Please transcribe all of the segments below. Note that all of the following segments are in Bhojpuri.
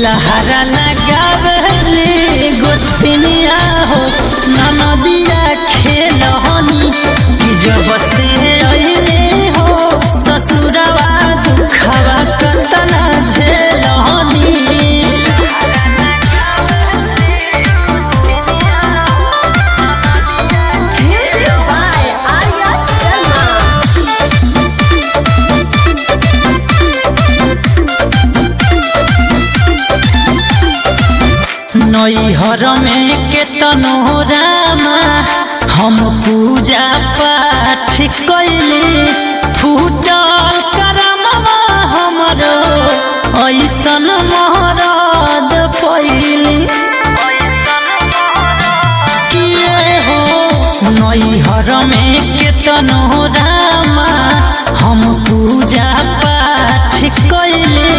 लहरा लगावले गोतनिया हो ननदिया खेलहनी कि जब से अइले हो ससुरवा दुखवा कतना झेलहनी। नैहर में केतनो रामा हम पूजा पाठ कैली फूटल करमवा हमरो ऐसन महरद पैली किए हो। नैहर में केतनो रामा हम पूजा पाठ कैली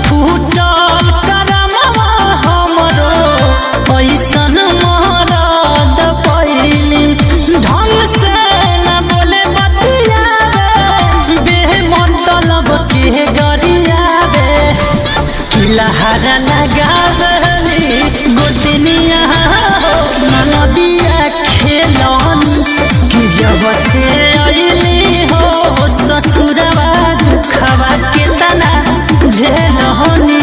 फूटल करमवा हमरो ऐसन महरद पैली। ढंग से न बोले बतियावे बेमतलब के गरियावे कि लहरा लगावली गोतनिया हो ननदिया खेलनी कि जब से अइली हो ससुरवा दुखवा केतना झेलनी।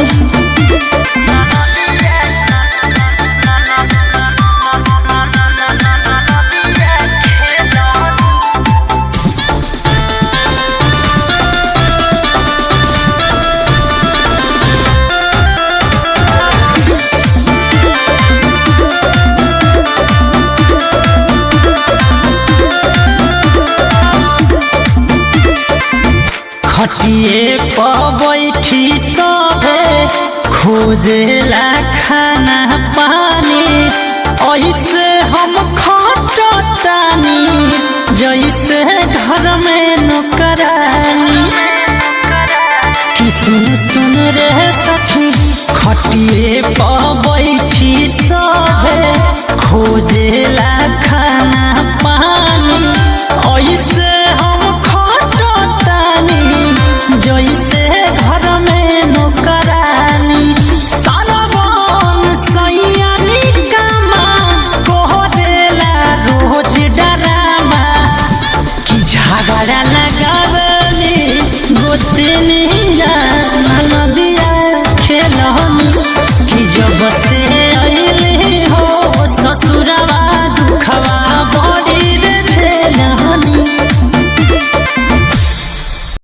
खटिए पर बैठी सभे खोजेला खाना पानी ऐसे हम खटतानी जैसे घर में नौकरानी कि सुन रे सखी। खटिए पर बैठी सभे खोजेला खाना पानी ऐसे हम खटतानी जैसे घर में नौकरानी। सालबन सैयानी कामा कोहरेला रोज डरामा कि झगड़ा लगावली गोतनिया ननदिया खेलनी कि जब